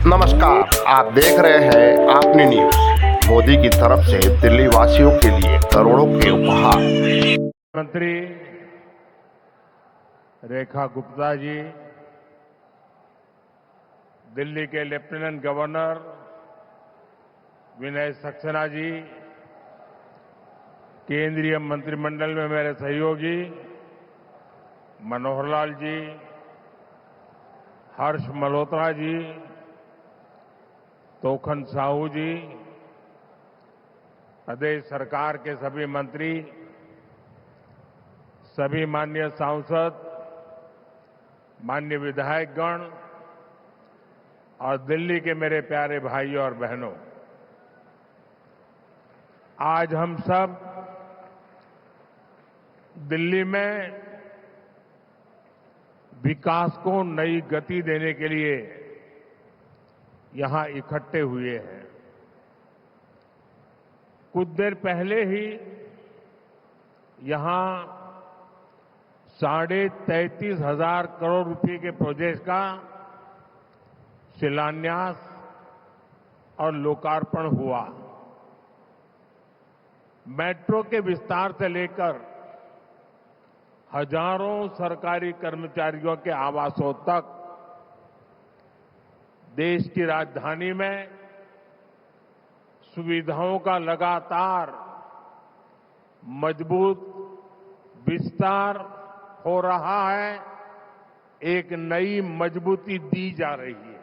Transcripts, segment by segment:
नमस्कार, आप देख रहे हैं आपने न्यूज। मोदी की तरफ से दिल्ली वासियों के लिए करोड़ों के उपहार। मंत्री रेखा गुप्ता जी, दिल्ली के लेफ्टिनेंट गवर्नर विनय सक्सेना जी, केंद्रीय मंत्रिमंडल में मेरे सहयोगी मनोहर लाल जी, हर्ष मल्होत्रा जी, तोखन साहू जी, प्रदेश सरकार के सभी मंत्री, सभी माननीय सांसद, माननीय विधायकगण और दिल्ली के मेरे प्यारे भाइयों और बहनों, आज हम सब दिल्ली में विकास को नई गति देने के लिए यहां इकट्ठे हुए हैं। कुछ देर पहले ही यहां 33,500 करोड़ रुपए के प्रोजेक्ट का शिलान्यास और लोकार्पण हुआ। मेट्रो के विस्तार से लेकर हजारों सरकारी कर्मचारियों के आवासों तक देश की राजधानी में सुविधाओं का लगातार मजबूत विस्तार हो रहा है, एक नई मजबूती दी जा रही है।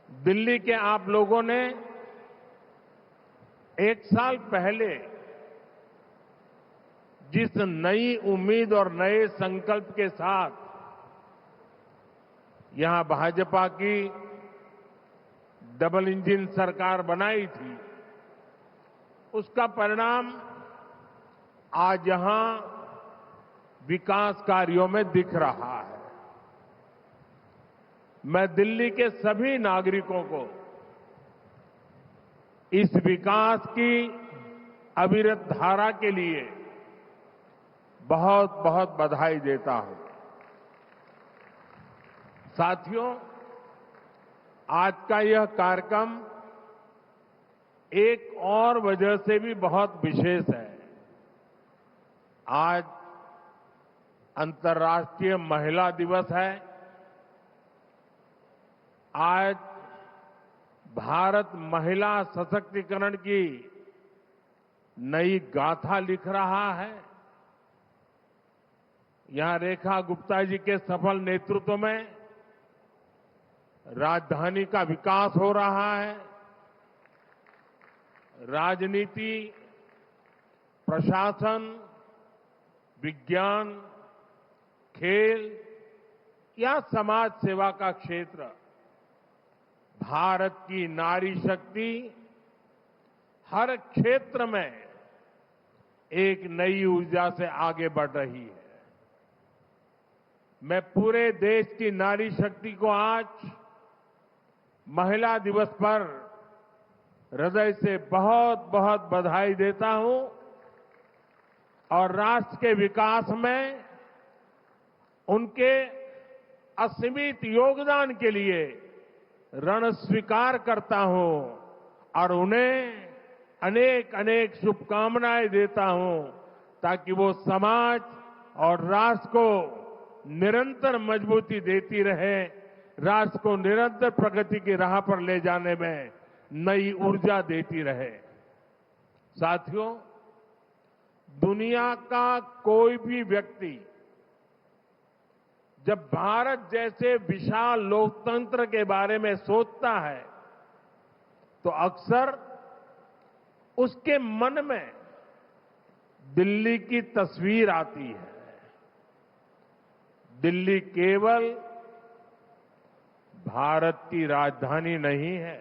दिल्ली के आप लोगों ने एक साल पहले जिस नई उम्मीद और नए संकल्प के साथ यहां भाजपा की डबल इंजन सरकार बनाई थी, उसका परिणाम आज यहां विकास कार्यों में दिख रहा है। मैं दिल्ली के सभी नागरिकों को इस विकास की अविरत धारा के लिए बहुत बहुत बधाई देता हूं। साथियों, आज का यह कार्यक्रम एक और वजह से भी बहुत विशेष है। आज अंतर्राष्ट्रीय महिला दिवस है। आज भारत महिला सशक्तिकरण की नई गाथा लिख रहा है। यहां रेखा गुप्ता जी के सफल नेतृत्व में राजधानी का विकास हो रहा है। राजनीति, प्रशासन, विज्ञान, खेल या समाज सेवा का क्षेत्र, भारत की नारी शक्ति हर क्षेत्र में एक नई ऊर्जा से आगे बढ़ रही है। मैं पूरे देश की नारी शक्ति को आज महिला दिवस पर हृदय से बहुत बहुत बधाई देता हूं और राष्ट्र के विकास में उनके असीमित योगदान के लिए ऋण स्वीकार करता हूं और उन्हें अनेक अनेक शुभकामनाएं देता हूं, ताकि वो समाज और राष्ट्र को निरंतर मजबूती देती रहे, राष्ट्र को निरंतर प्रगति की राह पर ले जाने में नई ऊर्जा देती रहे। साथियों, दुनिया का कोई भी व्यक्ति जब भारत जैसे विशाल लोकतंत्र के बारे में सोचता है तो अक्सर उसके मन में दिल्ली की तस्वीर आती है। दिल्ली केवल भारत की राजधानी नहीं है,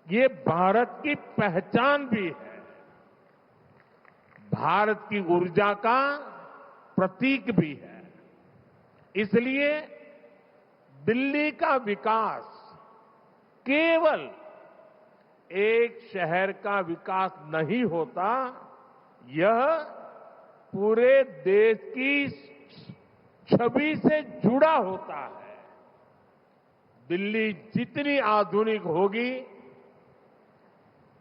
ये भारत की पहचान भी है, भारत की ऊर्जा का प्रतीक भी है। इसलिए दिल्ली का विकास केवल एक शहर का विकास नहीं होता, यह पूरे देश की छवि से जुड़ा होता है। दिल्ली जितनी आधुनिक होगी,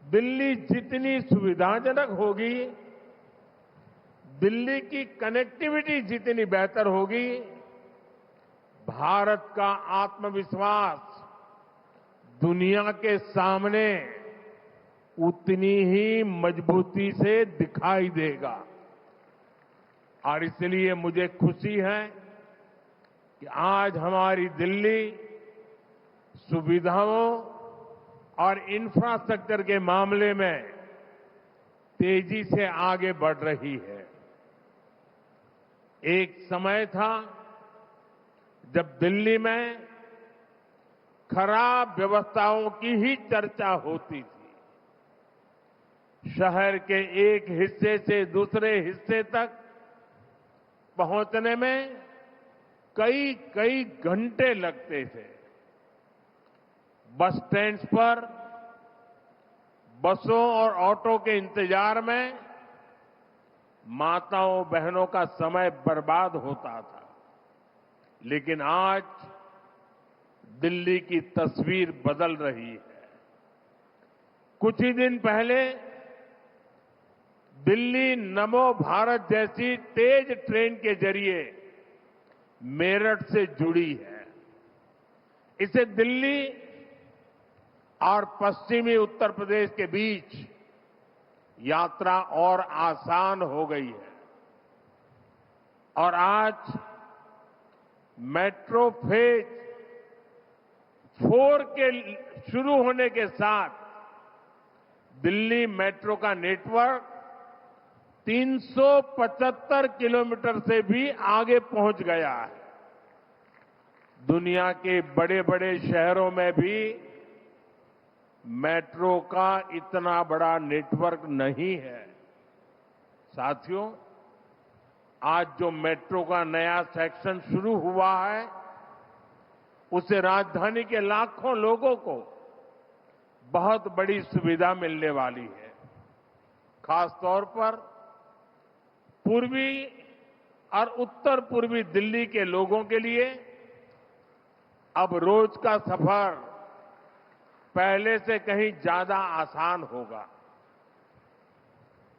दिल्ली जितनी सुविधाजनक होगी, दिल्ली की कनेक्टिविटी जितनी बेहतर होगी, भारत का आत्मविश्वास दुनिया के सामने उतनी ही मजबूती से दिखाई देगा। और इसलिए मुझे खुशी है कि आज हमारी दिल्ली सुविधाओं और इंफ्रास्ट्रक्चर के मामले में तेजी से आगे बढ़ रही है। एक समय था जब दिल्ली में खराब व्यवस्थाओं की ही चर्चा होती थी। शहर के एक हिस्से से दूसरे हिस्से तक पहुंचने में कई कई घंटे लगते थे। बस स्टैंड्स पर बसों और ऑटो के इंतजार में माताओं बहनों का समय बर्बाद होता था। लेकिन आज दिल्ली की तस्वीर बदल रही है। कुछ ही दिन पहले दिल्ली नमो भारत जैसी तेज ट्रेन के जरिए मेरठ से जुड़ी है। इससे दिल्ली और पश्चिमी उत्तर प्रदेश के बीच यात्रा और आसान हो गई है। और आज मेट्रो फेज 4 के शुरू होने के साथ दिल्ली मेट्रो का नेटवर्क 375 किलोमीटर से भी आगे पहुंच गया है। दुनिया के बड़े बड़े शहरों में भी मेट्रो का इतना बड़ा नेटवर्क नहीं है। साथियों, आज जो मेट्रो का नया सेक्शन शुरू हुआ है, उससे राजधानी के लाखों लोगों को बहुत बड़ी सुविधा मिलने वाली है। खासतौर पर पूर्वी और उत्तर पूर्वी दिल्ली के लोगों के लिए अब रोज का सफर पहले से कहीं ज्यादा आसान होगा।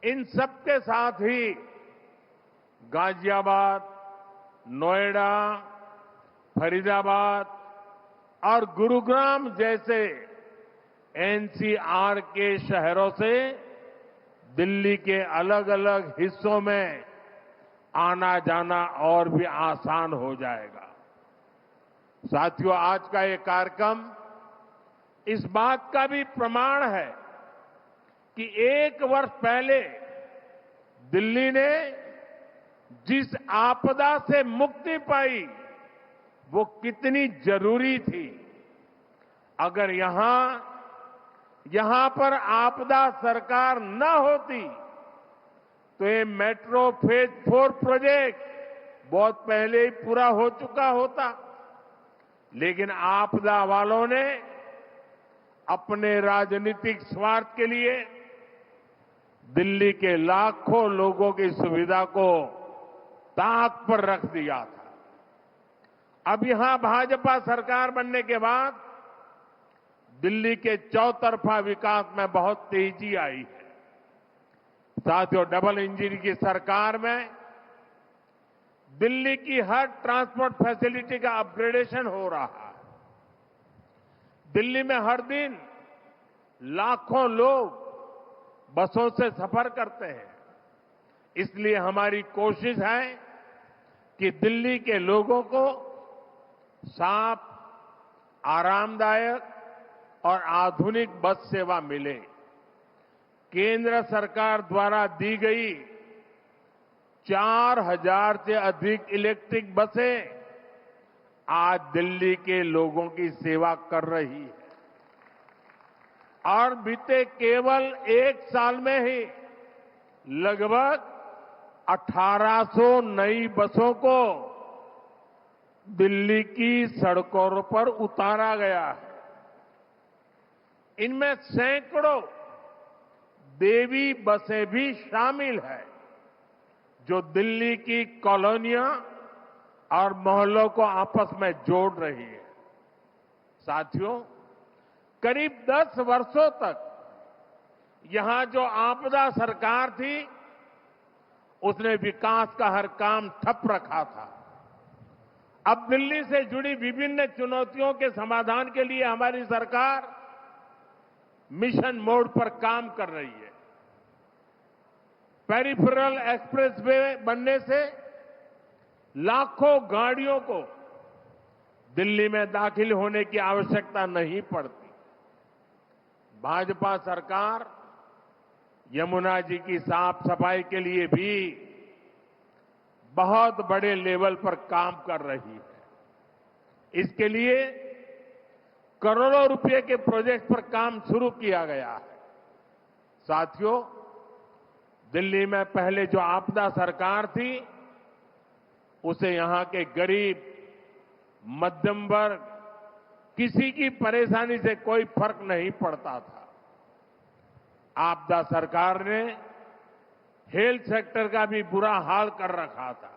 इन सबके साथ ही गाजियाबाद, नोएडा, फरीदाबाद और गुरुग्राम जैसे एनसीआर के शहरों से दिल्ली के अलग अलग हिस्सों में आना जाना और भी आसान हो जाएगा। साथियों, आज का ये कार्यक्रम इस बात का भी प्रमाण है कि 1 वर्ष पहले दिल्ली ने जिस आपदा से मुक्ति पाई वो कितनी जरूरी थी। अगर यहां पर आपदा सरकार न होती तो ये मेट्रो फेज 4 प्रोजेक्ट बहुत पहले ही पूरा हो चुका होता। लेकिन आपदा वालों ने अपने राजनीतिक स्वार्थ के लिए दिल्ली के लाखों लोगों की सुविधा को ताक पर रख दिया था। अब यहां भाजपा सरकार बनने के बाद दिल्ली के चौतरफा विकास में बहुत तेजी आई है। साथियों, डबल इंजन की सरकार में दिल्ली की हर ट्रांसपोर्ट फैसिलिटी का अपग्रेडेशन हो रहा है। दिल्ली में हर दिन लाखों लोग बसों से सफर करते हैं। इसलिए हमारी कोशिश है कि दिल्ली के लोगों को साफ, आरामदायक और आधुनिक बस सेवा मिले। केंद्र सरकार द्वारा दी गई 4000 से अधिक इलेक्ट्रिक बसें आज दिल्ली के लोगों की सेवा कर रही है। और बीते केवल 1 साल में ही लगभग 1800 नई बसों को दिल्ली की सड़कों पर उतारा गया है। इनमें सैकड़ों देवी बसें भी शामिल है जो दिल्ली की कॉलोनियां और मोहल्लों को आपस में जोड़ रही है। साथियों, करीब 10 वर्षों तक यहां जो आपदा सरकार थी, उसने विकास का हर काम ठप रखा था। अब दिल्ली से जुड़ी विभिन्न चुनौतियों के समाधान के लिए हमारी सरकार मिशन मोड पर काम कर रही है। पेरिफेरल एक्सप्रेसवे बनने से लाखों गाड़ियों को दिल्ली में दाखिल होने की आवश्यकता नहीं पड़ती। भाजपा सरकार यमुना जी की साफ सफाई के लिए भी बहुत बड़े लेवल पर काम कर रही है। इसके लिए करोड़ों रुपए के प्रोजेक्ट पर काम शुरू किया गया है। साथियों, दिल्ली में पहले जो आपदा सरकार थी, उसे यहां के गरीब, मध्यम वर्ग, किसी की परेशानी से कोई फर्क नहीं पड़ता था। आपदा सरकार ने हेल्थ सेक्टर का भी बुरा हाल कर रखा था।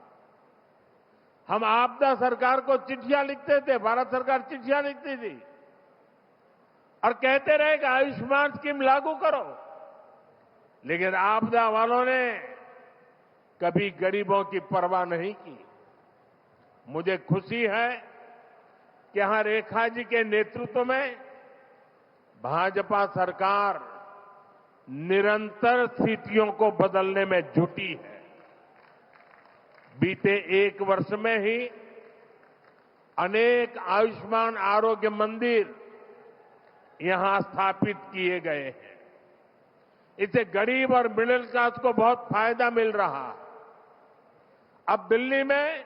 हम आपदा सरकार को चिट्ठियां लिखते थे, भारत सरकार चिट्ठियां लिखती थी और कहते रहे कि आयुष्मान स्कीम लागू करो, लेकिन आपदा वालों ने कभी गरीबों की परवाह नहीं की। मुझे खुशी है कि यहां रेखा जी के नेतृत्व में भाजपा सरकार निरंतर स्थितियों को बदलने में जुटी है। बीते 1 वर्ष में ही अनेक आयुष्मान आरोग्य मंदिर यहां स्थापित किए गए हैं। इससे गरीब और मिडिल क्लास को बहुत फायदा मिल रहा है। अब दिल्ली में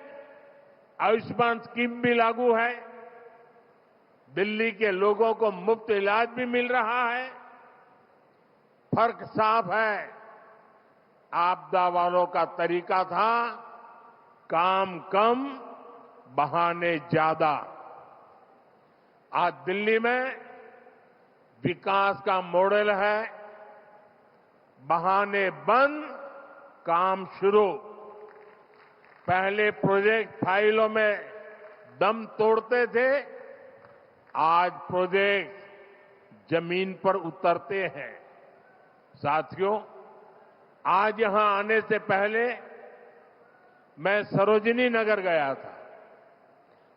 आयुष्मान स्कीम भी लागू है। दिल्ली के लोगों को मुफ्त इलाज भी मिल रहा है। फर्क साफ है, आपदा वालों का तरीका था काम कम, बहाने ज्यादा। आज दिल्ली में विकास का मॉडल है बहाने बंद, काम शुरू। पहले प्रोजेक्ट फाइलों में दम तोड़ते थे, आज प्रोजेक्ट जमीन पर उतरते हैं। साथियों, आज यहां आने से पहले मैं सरोजिनी नगर गया था।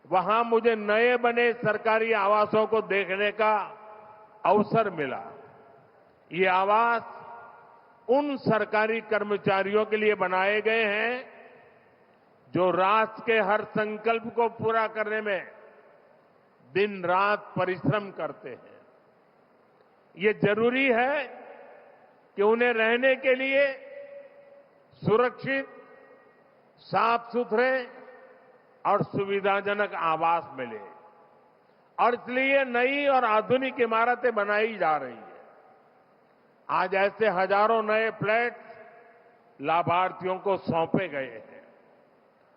वहां मुझे नए बने सरकारी आवासों को देखने का अवसर मिला। ये आवास उन सरकारी कर्मचारियों के लिए बनाए गए हैं जो राष्ट्र के हर संकल्प को पूरा करने में दिन रात परिश्रम करते हैं। ये जरूरी है कि उन्हें रहने के लिए सुरक्षित, साफ सुथरे और सुविधाजनक आवास मिले, और इसलिए नई और आधुनिक इमारतें बनाई जा रही है। आज ऐसे हजारों नए फ्लैट लाभार्थियों को सौंपे गए हैं।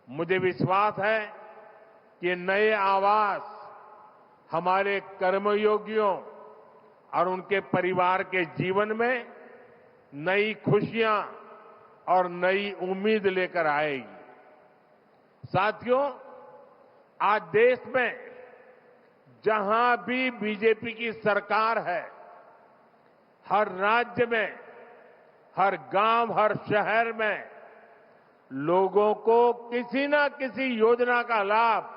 मुझे विश्वास है कि नए आवास हमारे कर्मयोगियों और उनके परिवार के जीवन में नई खुशियां और नई उम्मीद लेकर आएगी। साथियों, आज देश में जहां भी बीजेपी की सरकार है, हर राज्य में, हर गांव, हर शहर में लोगों को किसी न किसी योजना का लाभ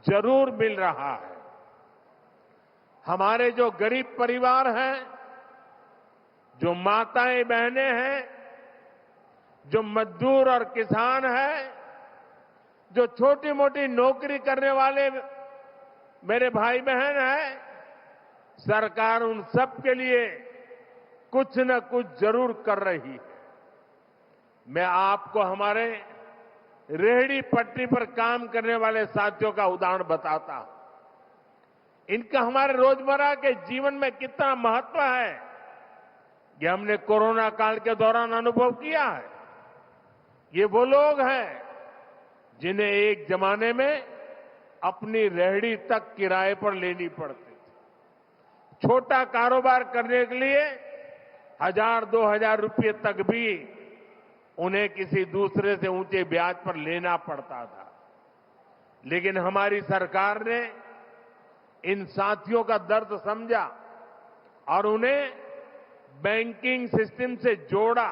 जरूर मिल रहा है। हमारे जो गरीब परिवार हैं, जो माताएं बहनें हैं, जो मजदूर और किसान हैं, जो छोटी मोटी नौकरी करने वाले मेरे भाई बहन हैं, सरकार उन सब के लिए कुछ न कुछ जरूर कर रही है। मैं आपको हमारे रेहड़ी पटरी पर काम करने वाले साथियों का उदाहरण बताता हूं। इनका हमारे रोजमर्रा के जीवन में कितना महत्व है, ये हमने कोरोना काल के दौरान अनुभव किया है। ये वो लोग हैं जिन्हें एक जमाने में अपनी रेहड़ी तक किराए पर लेनी पड़ती थी। छोटा कारोबार करने के लिए 1000-2000 रुपये तक भी उन्हें किसी दूसरे से ऊंचे ब्याज पर लेना पड़ता था। लेकिन हमारी सरकार ने इन साथियों का दर्द समझा और उन्हें बैंकिंग सिस्टम से जोड़ा।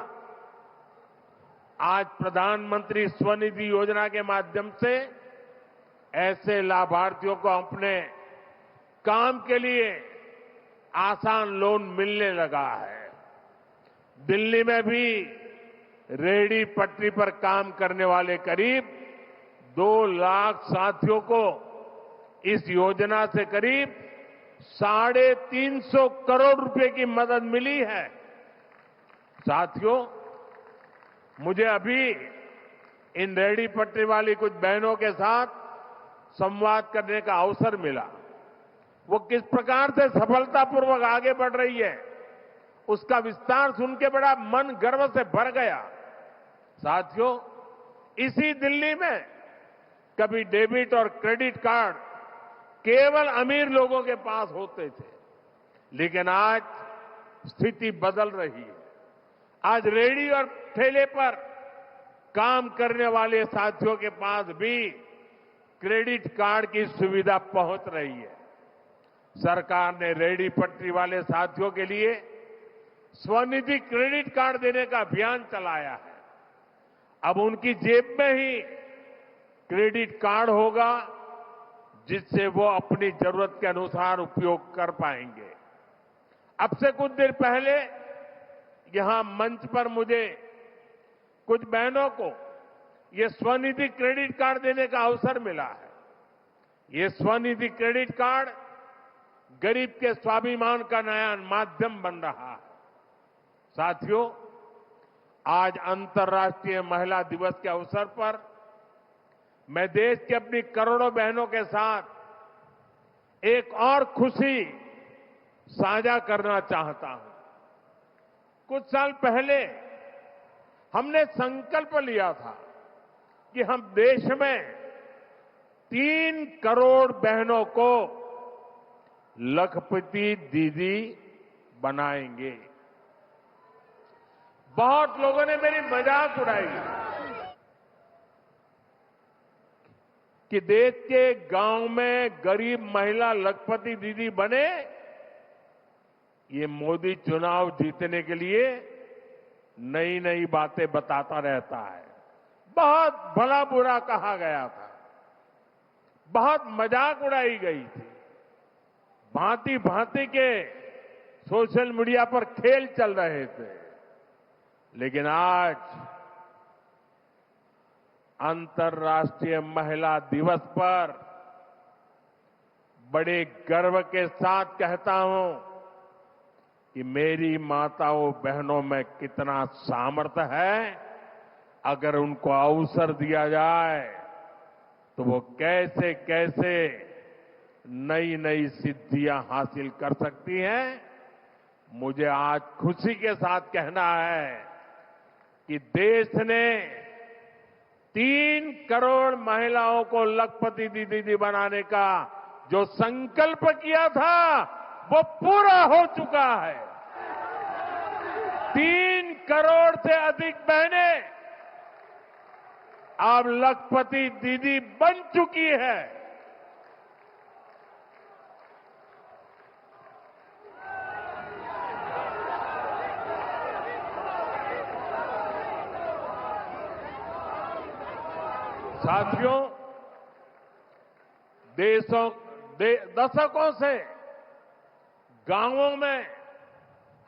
आज प्रधानमंत्री स्वनिधि योजना के माध्यम से ऐसे लाभार्थियों को अपने काम के लिए आसान लोन मिलने लगा है। दिल्ली में भी रेहड़ी पटरी पर काम करने वाले करीब 2 लाख साथियों को इस योजना से करीब 350 करोड़ रुपए की मदद मिली है। साथियों, मुझे अभी इन रेहड़ी पटरी वाली कुछ बहनों के साथ संवाद करने का अवसर मिला। वो किस प्रकार से सफलतापूर्वक आगे बढ़ रही है, उसका विस्तार सुन के बड़ा मन गर्व से भर गया। साथियों, इसी दिल्ली में कभी डेबिट और क्रेडिट कार्ड केवल अमीर लोगों के पास होते थे, लेकिन आज स्थिति बदल रही है। आज रेहड़ी और ठेले पर काम करने वाले साथियों के पास भी क्रेडिट कार्ड की सुविधा पहुंच रही है। सरकार ने रेहड़ी पटरी वाले साथियों के लिए स्वनिधि क्रेडिट कार्ड देने का अभियान चलाया है। अब उनकी जेब में ही क्रेडिट कार्ड होगा, जिससे वो अपनी जरूरत के अनुसार उपयोग कर पाएंगे। अब से कुछ देर पहले यहां मंच पर मुझे कुछ बहनों को ये स्वनिधि क्रेडिट कार्ड देने का अवसर मिला है। ये स्वनिधि क्रेडिट कार्ड गरीब के स्वाभिमान का नया माध्यम बन रहा है। साथियों, आज अंतर्राष्ट्रीय महिला दिवस के अवसर पर मैं देश की अपनी करोड़ों बहनों के साथ एक और खुशी साझा करना चाहता हूं। कुछ साल पहले हमने संकल्प लिया था कि हम देश में 3 करोड़ बहनों को लखपति दीदी बनाएंगे। बहुत लोगों ने मेरी मजाक उड़ाई कि देश के गांव में गरीब महिला लखपति दीदी बने, ये मोदी चुनाव जीतने के लिए नई नई बातें बताता रहता है। बहुत भला बुरा कहा गया था, बहुत मजाक उड़ाई गई थी, भांति भांति के सोशल मीडिया पर खेल चल रहे थे। लेकिन आज अंतर्राष्ट्रीय महिला दिवस पर बड़े गर्व के साथ कहता हूं कि मेरी माताओं बहनों में कितना सामर्थ्य है। अगर उनको अवसर दिया जाए तो वो कैसे कैसे नई नई सिद्धियां हासिल कर सकती हैं। मुझे आज खुशी के साथ कहना है कि देश ने 3 करोड़ महिलाओं को लखपति दीदी बनाने का जो संकल्प किया था वो पूरा हो चुका है। 3 करोड़ से अधिक बहनें अब लखपति दीदी बन चुकी है। साथियों, दशकों से गांवों में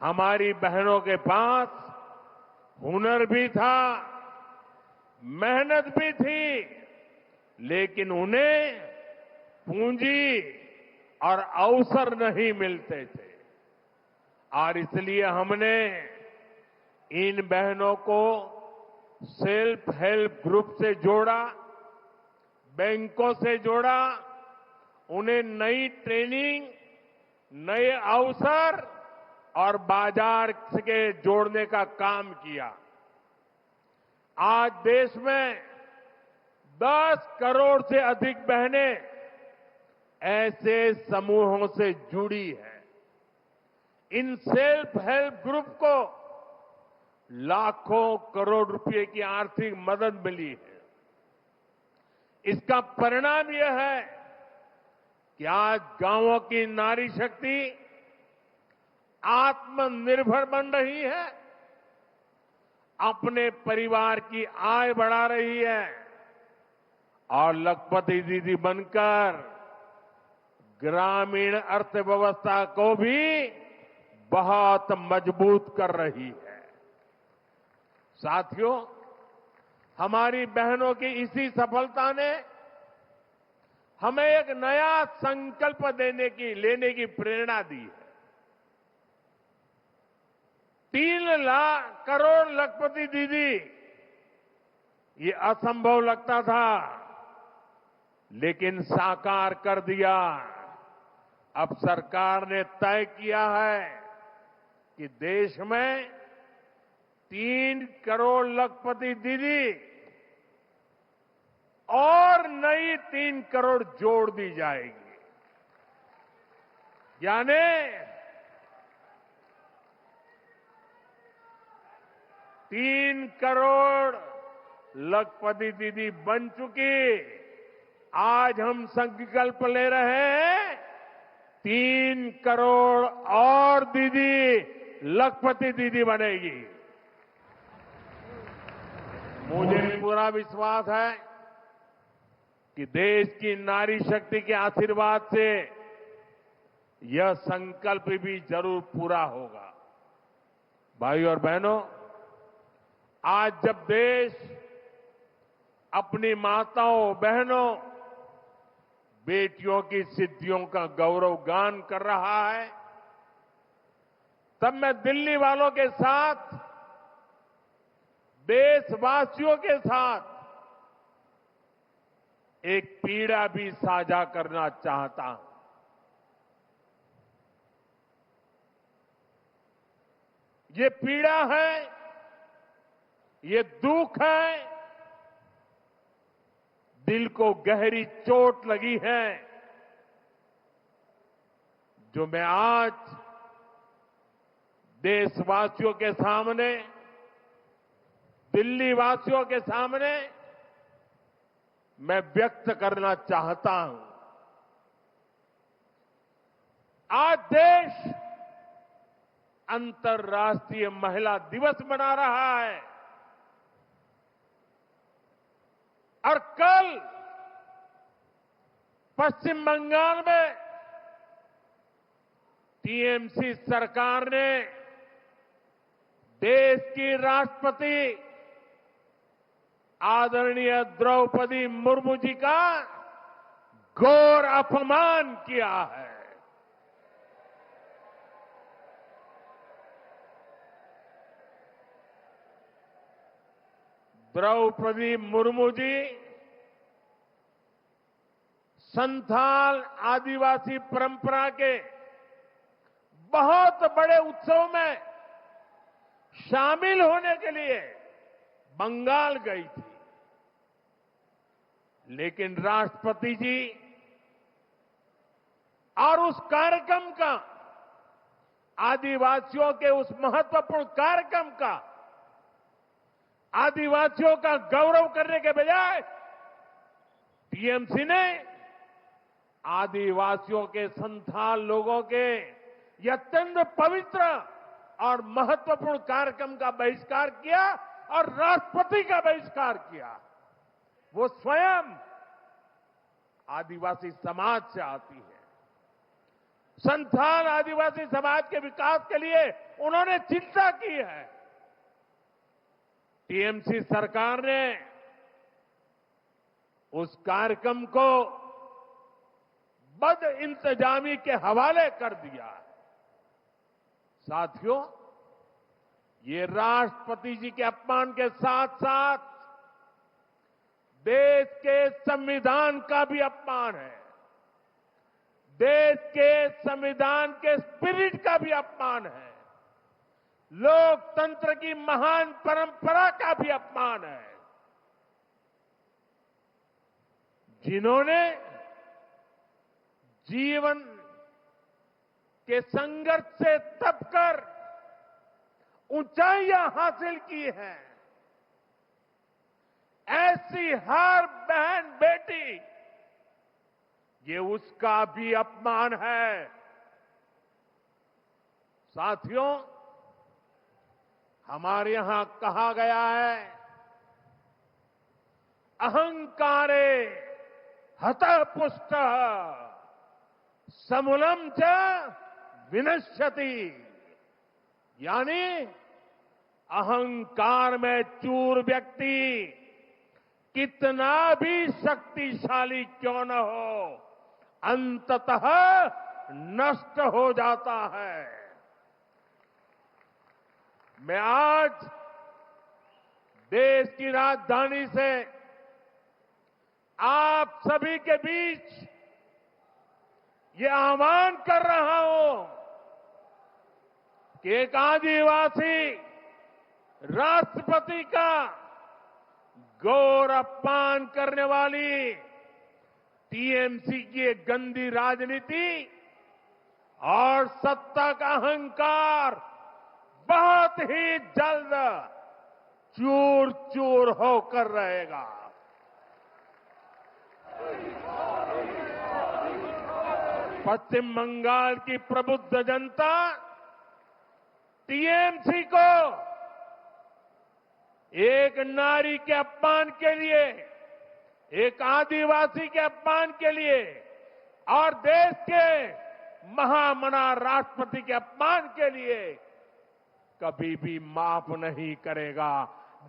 हमारी बहनों के पास हुनर भी था, मेहनत भी थी, लेकिन उन्हें पूंजी और अवसर नहीं मिलते थे। और इसलिए हमने इन बहनों को सेल्फ हेल्प ग्रुप से जोड़ा, बैंकों से जोड़ा, उन्हें नई ट्रेनिंग, नए अवसर और बाजार के जोड़ने का काम किया। आज देश में 10 करोड़ से अधिक बहनें ऐसे समूहों से जुड़ी हैं। इन सेल्फ हेल्प ग्रुप को लाखों करोड़ रुपए की आर्थिक मदद मिली है। इसका परिणाम यह है कि आज गांवों की नारी शक्ति आत्मनिर्भर बन रही है, अपने परिवार की आय बढ़ा रही है और लखपति दीदी बनकर ग्रामीण अर्थव्यवस्था को भी बहुत मजबूत कर रही है। साथियों, हमारी बहनों की इसी सफलता ने हमें एक नया संकल्प लेने की प्रेरणा दी है। 3 करोड़ लखपति दीदी, ये असंभव लगता था, लेकिन साकार कर दिया। अब सरकार ने तय किया है कि देश में 3 करोड़ लखपति दीदी और नई 3 करोड़ जोड़ दी जाएगी। यानी 3 करोड़ लखपति दीदी बन चुकी। आज हम संकल्प ले रहे हैं 3 करोड़ और दीदी लखपति दीदी बनेगी। मुझे पूरा विश्वास है कि देश की नारी शक्ति के आशीर्वाद से यह संकल्प भी जरूर पूरा होगा। भाइयों और बहनों, आज जब देश अपनी माताओं, बहनों, बेटियों की सिद्धियों का गौरव गान कर रहा है, तब मैं दिल्ली वालों के साथ, देशवासियों के साथ एक पीड़ा भी साझा करना चाहता हूं। ये पीड़ा है, ये दुख है, दिल को गहरी चोट लगी है, जो मैं आज देशवासियों के सामने, दिल्ली वासियों के सामने मैं व्यक्त करना चाहता हूं। आज देश अंतर्राष्ट्रीय महिला दिवस मना रहा है और कल पश्चिम बंगाल में टीएमसी सरकार ने देश की राष्ट्रपति आदरणीय द्रौपदी मुर्मू जी का घोर अपमान किया है। द्रौपदी मुर्मू जी संथाल आदिवासी परंपरा के बहुत बड़े उत्सव में शामिल होने के लिए बंगाल गई थी, लेकिन राष्ट्रपति जी और उस कार्यक्रम का, आदिवासियों के उस महत्वपूर्ण कार्यक्रम का, आदिवासियों का गौरव करने के बजाय टीएमसी ने आदिवासियों के संथाल लोगों के ये अत्यंत पवित्र और महत्वपूर्ण कार्यक्रम का बहिष्कार किया और राष्ट्रपति का बहिष्कार किया। वो स्वयं आदिवासी समाज से आती है। संथाल आदिवासी समाज के विकास के लिए उन्होंने चिंता की है। टीएमसी सरकार ने उस कार्यक्रम को बदइंतजामी के हवाले कर दिया। साथियों, ये राष्ट्रपति जी के अपमान के साथ साथ देश के संविधान का भी अपमान है, देश के संविधान के स्पिरिट का भी अपमान है, लोकतंत्र की महान परंपरा का भी अपमान है। जिन्होंने जीवन के संघर्ष से तपकर ऊंचाइयां हासिल की हैं, ऐसी हर बहन बेटी ये उसका भी अपमान है। साथियों, हमारे यहां कहा गया है, अहंकारे हतः पुष्ट समूलम च विनश्यति, यानी अहंकार में चूर व्यक्ति कितना भी शक्तिशाली क्यों न हो, अंततः नष्ट हो जाता है। मैं आज देश की राजधानी से आप सभी के बीच ये आह्वान कर रहा हूं कि एक आदिवासी राष्ट्रपति का गौर अपमान करने वाली टीएमसी की एक गंदी राजनीति और सत्ता का अहंकार बहुत ही जल्द चूर चूर होकर रहेगा। पश्चिम बंगाल की प्रबुद्ध जनता टीएमसी को एक नारी के अपमान के लिए, एक आदिवासी के अपमान के लिए और देश के महामना राष्ट्रपति के अपमान के लिए कभी भी माफ नहीं करेगा।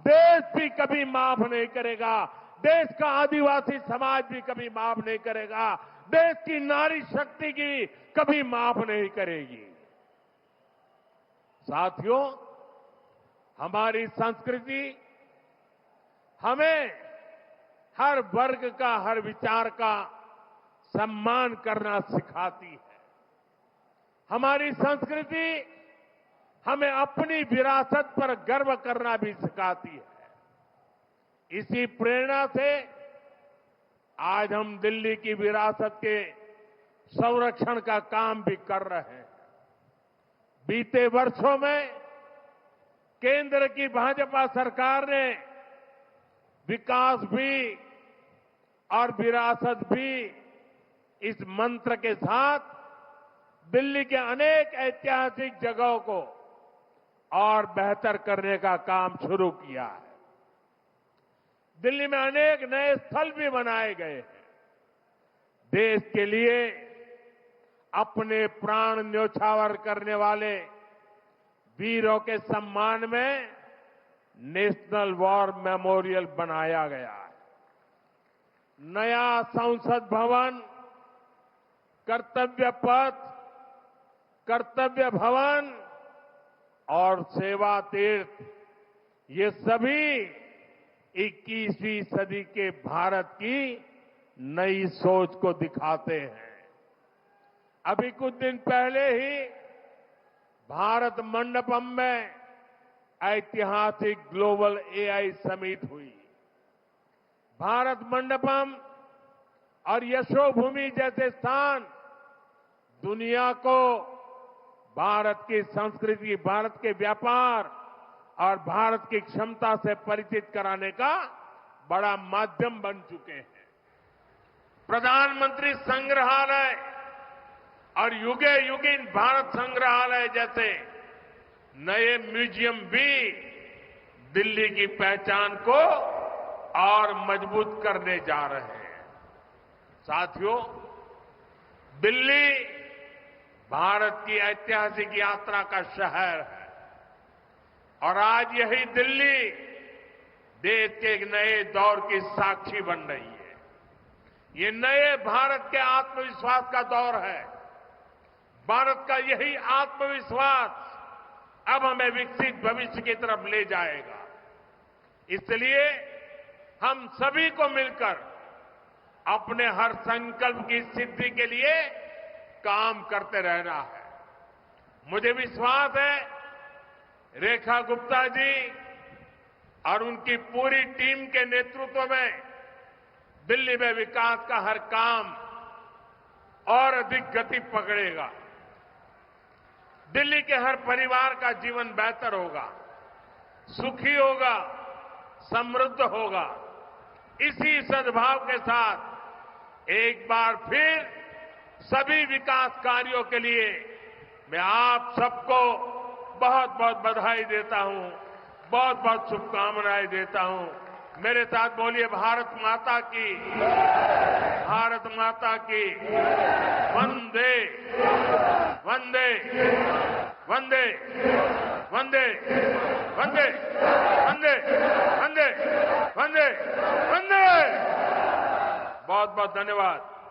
देश भी कभी माफ नहीं करेगा। देश का आदिवासी समाज भी कभी माफ नहीं करेगा। देश की नारी शक्ति की कभी माफ नहीं करेगी। साथियों, हमारी संस्कृति हमें हर वर्ग का, हर विचार का सम्मान करना सिखाती है। हमारी संस्कृति हमें अपनी विरासत पर गर्व करना भी सिखाती है। इसी प्रेरणा से आज हम दिल्ली की विरासत के संरक्षण का काम भी कर रहे हैं। बीते वर्षों में केंद्र की भाजपा सरकार ने विकास भी और विरासत भी इस मंत्र के साथ दिल्ली के अनेक ऐतिहासिक जगहों को और बेहतर करने का काम शुरू किया है। दिल्ली में अनेक नए स्थल भी बनाए गए हैं। देश के लिए अपने प्राण न्योछावर करने वाले वीरों के सम्मान में नेशनल वॉर मेमोरियल बनाया गया है। नया संसद भवन, कर्तव्य पथ, कर्तव्य भवन और सेवा तीर्थ, ये सभी 21वीं सदी के भारत की नई सोच को दिखाते हैं। अभी कुछ दिन पहले ही भारत मंडपम में ऐतिहासिक ग्लोबल एआई समिट हुई। भारत मंडपम और यशोभूमि जैसे स्थान दुनिया को भारत की संस्कृति, भारत के व्यापार और भारत की क्षमता से परिचित कराने का बड़ा माध्यम बन चुके हैं। प्रधानमंत्री संग्रहालय और युगे युगिन भारत संग्रहालय जैसे नए म्यूजियम भी दिल्ली की पहचान को और मजबूत करने जा रहे हैं। साथियों, दिल्ली भारत की ऐतिहासिक यात्रा का शहर है और आज यही दिल्ली देश के एक नए दौर की साक्षी बन रही है। ये नए भारत के आत्मविश्वास का दौर है। भारत का यही आत्मविश्वास अब हमें विकसित भविष्य की तरफ ले जाएगा। इसलिए हम सभी को मिलकर अपने हर संकल्प की सिद्धि के लिए काम करते रहना है। मुझे विश्वास है रेखा गुप्ता जी और उनकी पूरी टीम के नेतृत्व में दिल्ली में विकास का हर काम और अधिक गति पकड़ेगा। दिल्ली के हर परिवार का जीवन बेहतर होगा, सुखी होगा, समृद्ध होगा। इसी सद्भाव के साथ एक बार फिर सभी विकास कार्यों के लिए मैं आप सबको बहुत बहुत बधाई देता हूं, बहुत बहुत शुभकामनाएं देता हूं। मेरे साथ बोलिए भारत माता की, भारत माता की, वंदे वंदे वंदे वंदे वंदे वंदे वंदे वंदे वंदे। बहुत बहुत धन्यवाद।